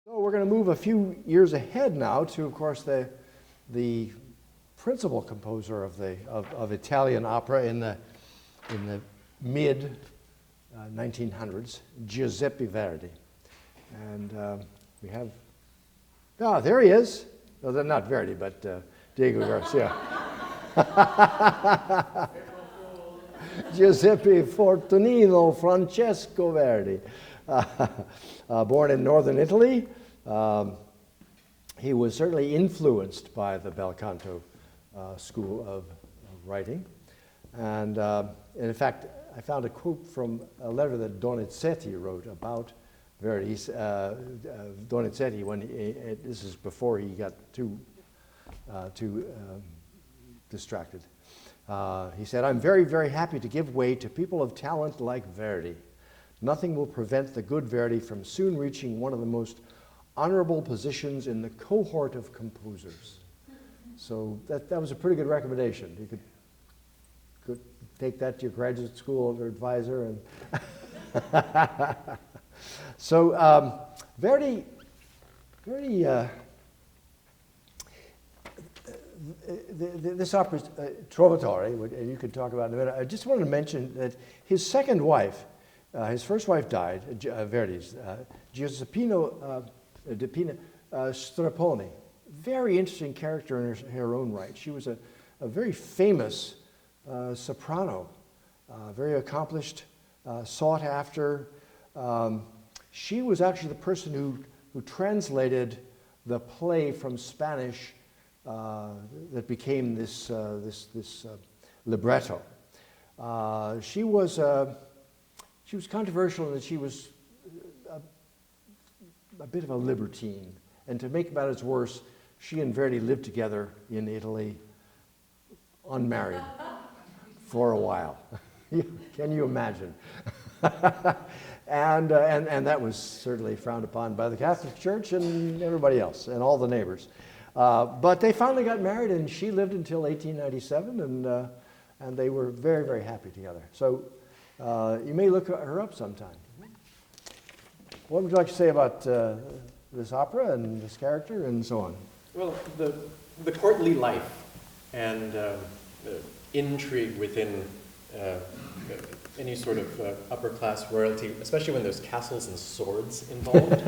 So we're going to move a few years ahead now to, of course, the principal composer of Italian opera in the mid 1900s, Giuseppe Verdi. And we have, there he is. No, they're not Verdi, but Diego Garcia. Giuseppe Fortunino Francesco Verdi. Born in northern Italy, he was certainly influenced by the bel canto school of writing. And in fact, I found a quote from a letter that Donizetti wrote about Verdi. Donizetti, this is before he got too distracted. He said, "I'm very, very happy to give way to people of talent like Verdi. Nothing will prevent the good Verdi from soon reaching one of the most honorable positions in the cohort of composers." So that was a pretty good recommendation. You could take that to your graduate school or advisor. And so Verdi, this opera, Trovatore, and you could talk about it in a minute. I just wanted to mention that his second wife, his first wife died, Verdi's, Giuseppina Straponi. Very interesting character in her own right. She was a very famous soprano, very accomplished, sought after. She was actually the person who translated the play from Spanish that became this libretto. She was controversial in that she was a bit of a libertine. And to make matters worse, she and Verdi lived together in Italy, unmarried, for a while. Can you imagine? and that was certainly frowned upon by the Catholic Church and everybody else, and all the neighbors. But they finally got married, and she lived until 1897, and they were very, very happy together. So you may look her up sometime. What would you like to say about this opera and this character and so on? Well, the courtly life and the intrigue within any sort of upper-class royalty, especially when there's castles and swords involved,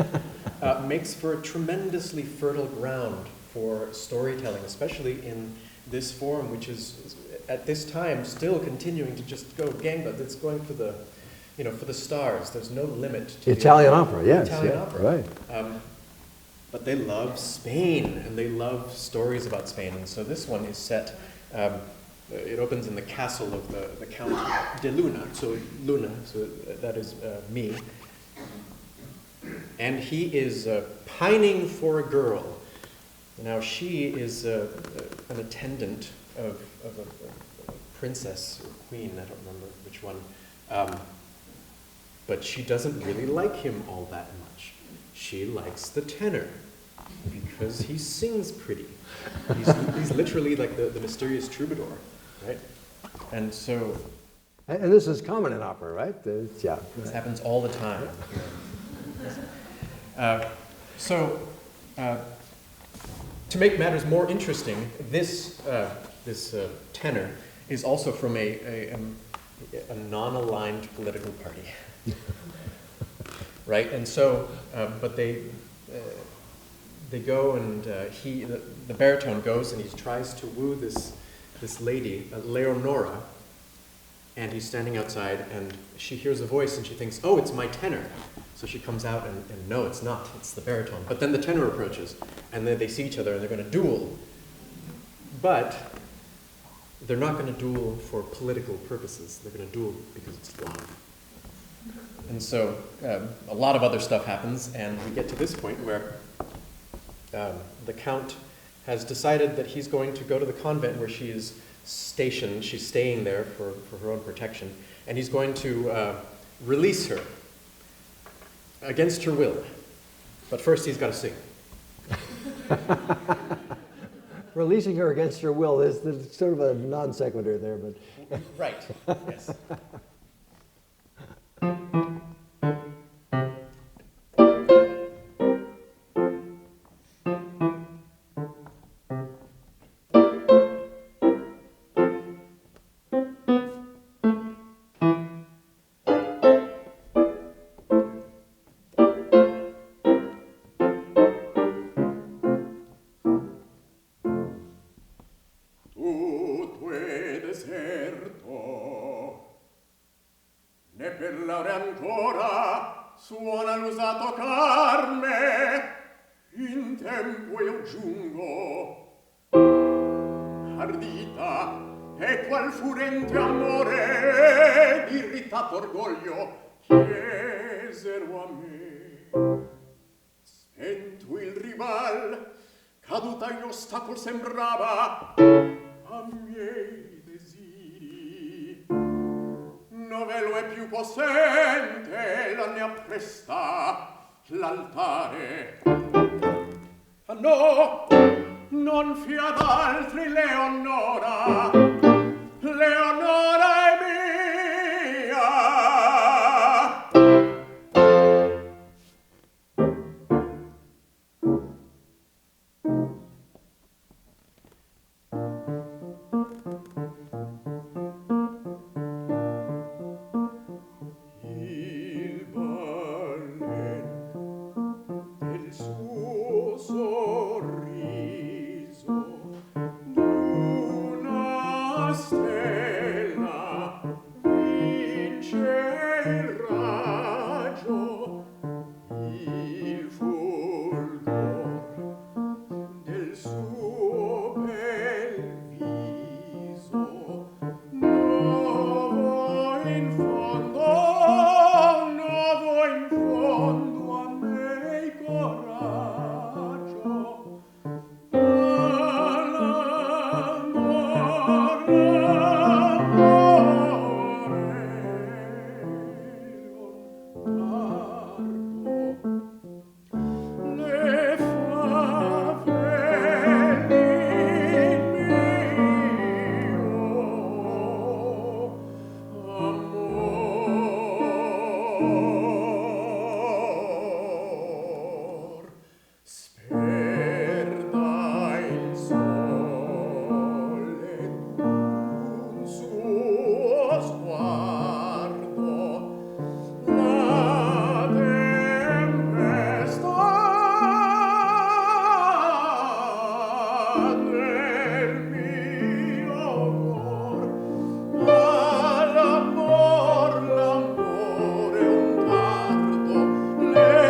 makes for a tremendously fertile ground for storytelling, especially in this form, which is at this time still continuing to just go gangbusters. It's going for the, for the stars. There's no limit to Italian opera. Yes, Italian opera, right? But they love Spain, and they love stories about Spain. And so this one is set. It opens in the castle of the Count de Luna. So Luna, so that is me. And he is pining for a girl. Now she is an attendant of a princess or queen, I don't remember which one. But she doesn't really like him all that much. She likes the tenor because he sings pretty. He's literally like the mysterious troubadour, right? And so... And this is common in opera, right? Yeah. This happens all the time. To make matters more interesting, this tenor is also from a non-aligned political party, right? And so, but they go and the baritone goes and he tries to woo this lady, Leonora, and he's standing outside and she hears a voice and she thinks, oh, it's my tenor. So she comes out and no, it's not, it's the baritone. But then the tenor approaches and then they see each other and they're going to duel. But they're not going to duel for political purposes. They're going to duel because it's love. And so a lot of other stuff happens, and we get to this point where the Count has decided that he's going to go to the convent where she is stationed. She's staying there for her own protection, and he's going to release her against her will. But first he's got to sing. Releasing her against her will is sort of a non sequitur there, but... Right, yes. urlare ancora, suona l'usato carme, in tempo io giungo. Ardita, e qual furente amore, irritato orgoglio, chiesero a me. Spento il rival, caduta in ostacol sembrava a miei desiri. Novello è più possente, la ne appresta l'altare. Ah no, non fia ad altri Leonora, Leonora è mia. Il balen del suo sorriso d'una stella vince il raggio, il fulgor del suo bel viso, nuovo in fondo a me coraggio. Le amor sperda il sole d'un suo sguardo, la tempesta del mio cor. L'amore un tardo, le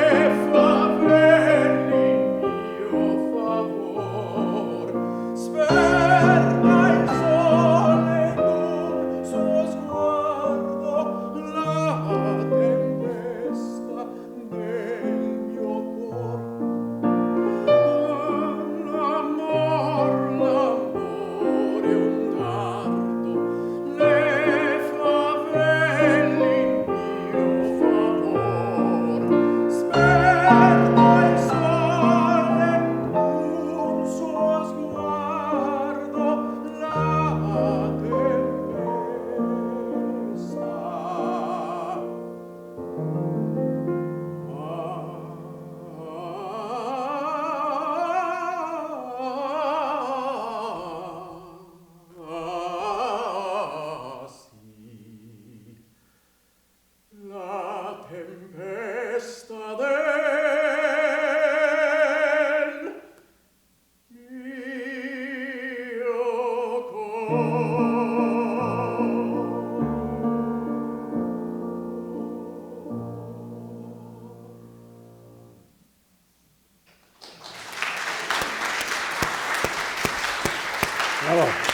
favelli mio favor. Sperda il sole d'un suo sguardo, la tempesta del mio cor. L'amore un tardo, le favelli mio favor. Sperda il sole d'un suo sguardo, la tempesta. Sì, la tempesta del mio cor. Bravo.